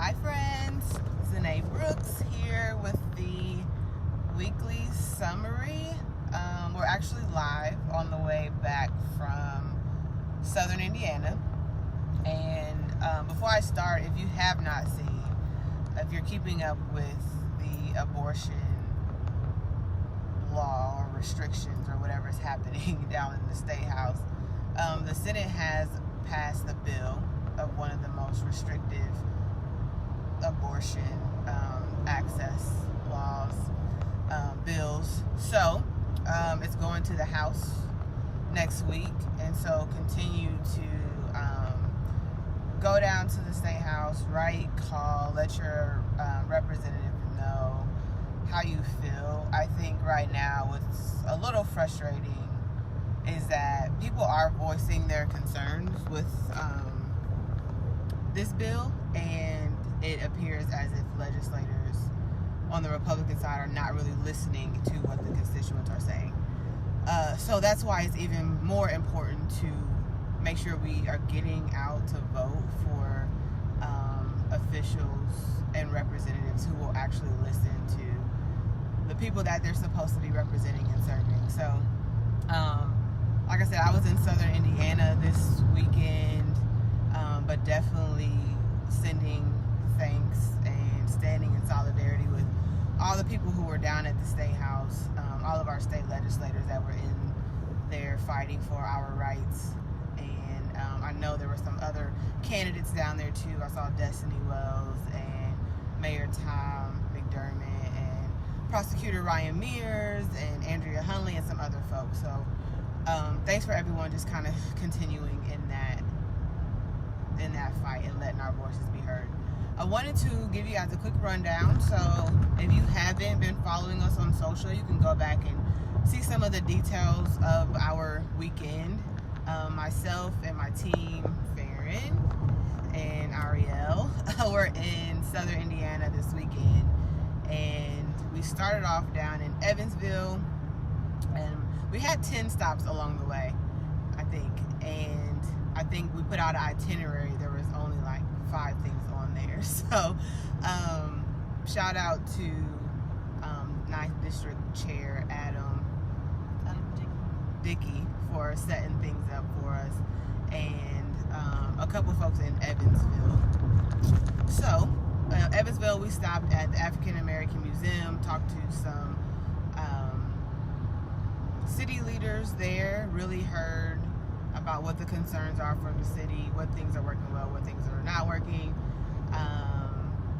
Hi friends, ZeNai Brooks here with the weekly summary. We're actually live on the way back from Southern Indiana. And before I start, if you have not seen, if you're keeping up with the abortion law or restrictions or whatever is happening down in the State House, the Senate has passed a bill of one of the most restrictive abortion access laws bills. So it's going to the House next week, and so continue to go down to the State House, write, call, let your representative know how you feel. I think right now what's a little frustrating is that people are voicing their concerns with this bill, and it appears as if legislators on the Republican side are not really listening to what the constituents are saying. So that's why it's even more important to make sure we are getting out to vote for officials and representatives who will actually listen to the people that they're supposed to be representing and serving. So, like I said, I was in Southern Indiana this weekend, but definitely sending thanks and standing in solidarity with all the people who were down at the State House, all of our state legislators that were in there fighting for our rights. And I know there were some other candidates down there too. I saw Destiny Wells and Mayor Tom McDermott and Prosecutor Ryan Mears and Andrea Hunley and some other folks. So thanks for everyone just kind of continuing in that fight and letting our voices be heard. I wanted to give you guys a quick rundown. So if you haven't been following us on social, you can go back and see some of the details of our weekend. Myself and my team, Farron and Ariel, were in Southern Indiana this weekend, and we started off down in Evansville, and we had 10 stops along the way, I think, and I think we put out an itinerary. There was only like 5 things on there. So shout out to 9th District Chair Adam Dickey for setting things up for us, and a couple folks in Evansville. So Evansville, we stopped at the African American Museum, talked to some city leaders there, really heard about what the concerns are from the city, what things are working well, what things are not working.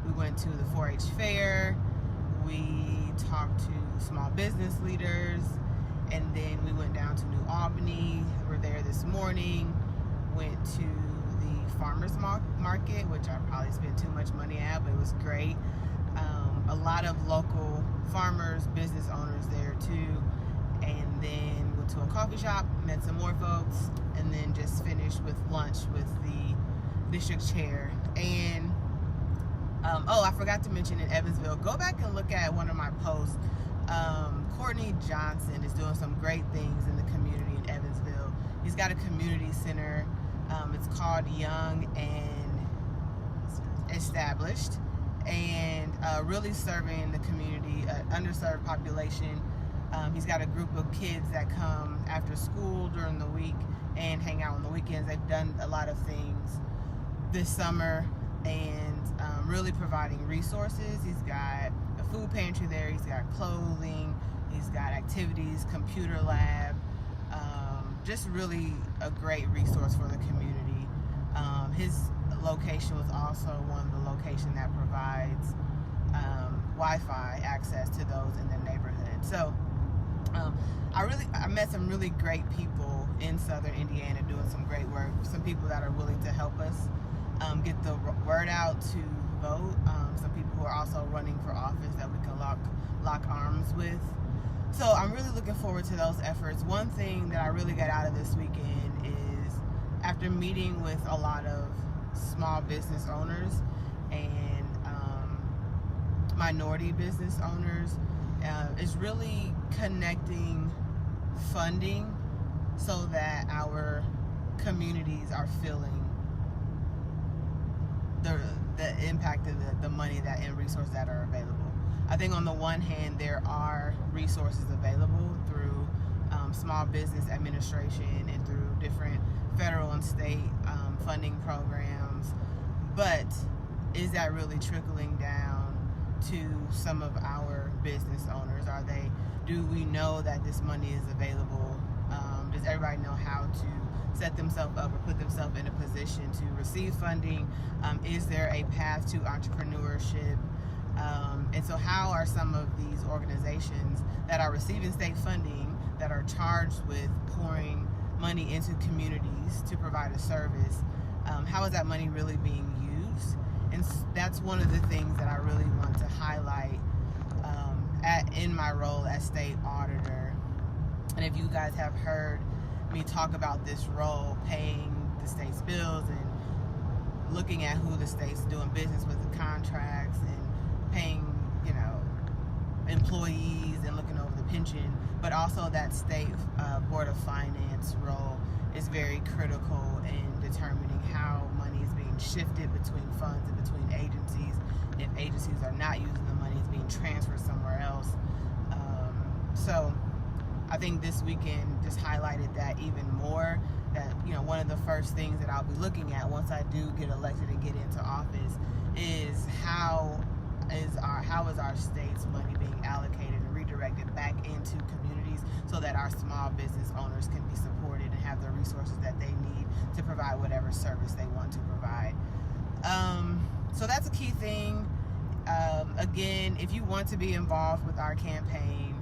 We went to the 4-H fair, we talked to small business leaders, and then we went down to New Albany. We're there this morning, went to the farmers market, which I probably spent too much money at, but it was great. A lot of local farmers, business owners there too. And then went to a coffee shop, met some more folks, and then just finished with lunch with the district chair. And I forgot to mention in Evansville, go back and look at one of my posts. Courtney Johnson is doing some great things in the community in Evansville. He's got a community center. It's called Young and Established, and really serving the community, underserved population. He's got a group of kids that come after school during the week and hang out on the weekends. They've done a lot of things this summer, and really providing resources. He's got a food pantry there, he's got clothing, he's got activities, computer lab, just really a great resource for the community. His location was also one of the locations that provides Wi-Fi access to those in the neighborhood. So I met some really great people in Southern Indiana doing some great work, some people that are willing to help us get the word out to vote, some people who are also running for office that we can lock arms with. So I'm really looking forward to those efforts. One thing that I really got out of this weekend is, after meeting with a lot of small business owners and minority business owners, is really connecting funding so that our communities are feeling the impact of the money that and resources that are available. I think on the one hand, there are resources available through Small Business Administration and through different federal and state funding programs, but is that really trickling down to some of our business owners? Do we know that this money is available? Does everybody know how to set themselves up or put themselves in a position to receive funding? Is there a path to entrepreneurship? And so how are some of these organizations that are receiving state funding, that are charged with pouring money into communities to provide a service, how is that money really being used? And that's one of the things that I really want to highlight in my role as state auditor. And if you guys have heard me talk about this role, paying the state's bills and looking at who the state's doing business with, the contracts, and paying, employees and looking over the pension, but also that state Board of Finance role is very critical in determining how money is being shifted between funds and between agencies. If agencies are not using the money, it's being transferred somewhere else. So I think this weekend just highlighted that even more, that one of the first things that I'll be looking at once I do get elected and get into office is how is our state's money being allocated and redirected back into communities so that our small business owners can be supported and have the resources that they need to provide whatever service they want to provide. So that's a key thing. Again, if you want to be involved with our campaign,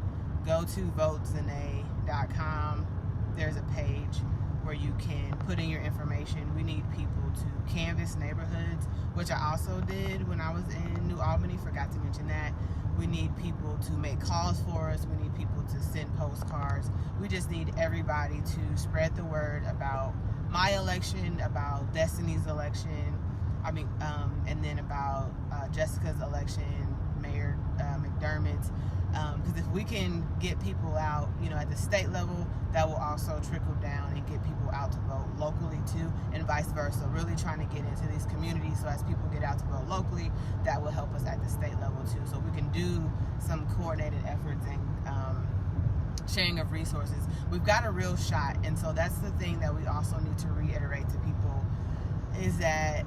go to votezenai.com. There's a page where you can put in your information. We need people to canvass neighborhoods, which I also did when I was in New Albany, forgot to mention that. We need people to make calls for us. We need people to send postcards. We just need everybody to spread the word about my election, about Destiny's election, and then about Jessica's election, Mayor McDermott's. Because if we can get people out, at the state level, that will also trickle down and get people out to vote locally too, and vice versa. Really trying to get into these communities, so as people get out to vote locally, that will help us at the state level too. So we can do some coordinated efforts and sharing of resources. We've got a real shot, and so that's the thing that we also need to reiterate to people, is that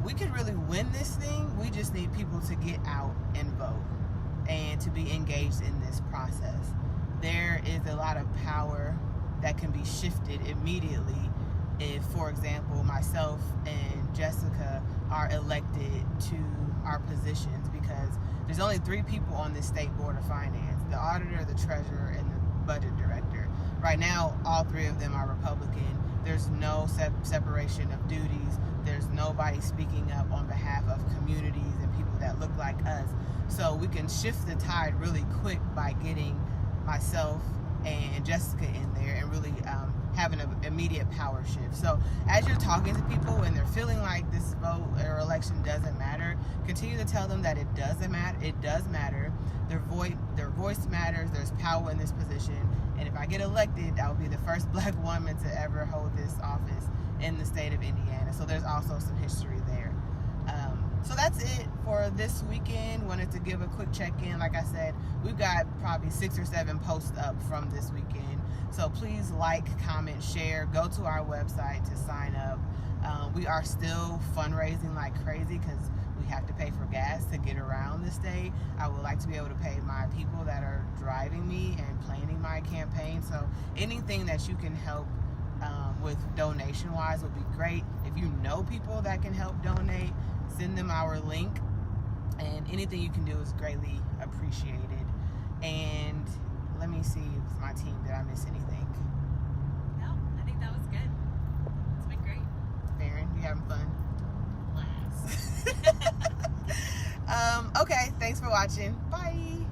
we could really win this thing. We just need people to get out and vote and to be engaged in this process. There is a lot of power that can be shifted immediately if, for example, myself and Jessica are elected to our positions, because there's only 3 people on this state Board of Finance: the auditor, the treasurer, and the budget director. Right now, all 3 of them are Republican. There's no separation of duties. There's nobody speaking up on behalf of communities and people that look like us. So we can shift the tide really quick by getting myself and Jessica in there and really having an immediate power shift. So as you're talking to people and they're feeling like this vote or election doesn't matter, continue to tell them that it doesn't matter. It does matter. Their voice matters. There's power in this position. And if I get elected, I will be the first Black woman to ever hold this office in the state of Indiana. So there's also some history there. So that's it for this weekend. Wanted to give a quick check-in. Like I said, we've got probably 6 or 7 posts up from this weekend. So please like, comment, share. Go to our website to sign up. We are still fundraising like crazy because we have to pay for gas to get around the state. I would like to be able to pay my people that are driving me and planning my campaign. So anything that you can help with donation-wise would be great. If you know people that can help donate, send them our link, and anything you can do is greatly appreciated. And let me see if my team, did I miss anything? No, I think that was good. It's been great. Farron, you having fun? Blast. Okay, thanks for watching. Bye.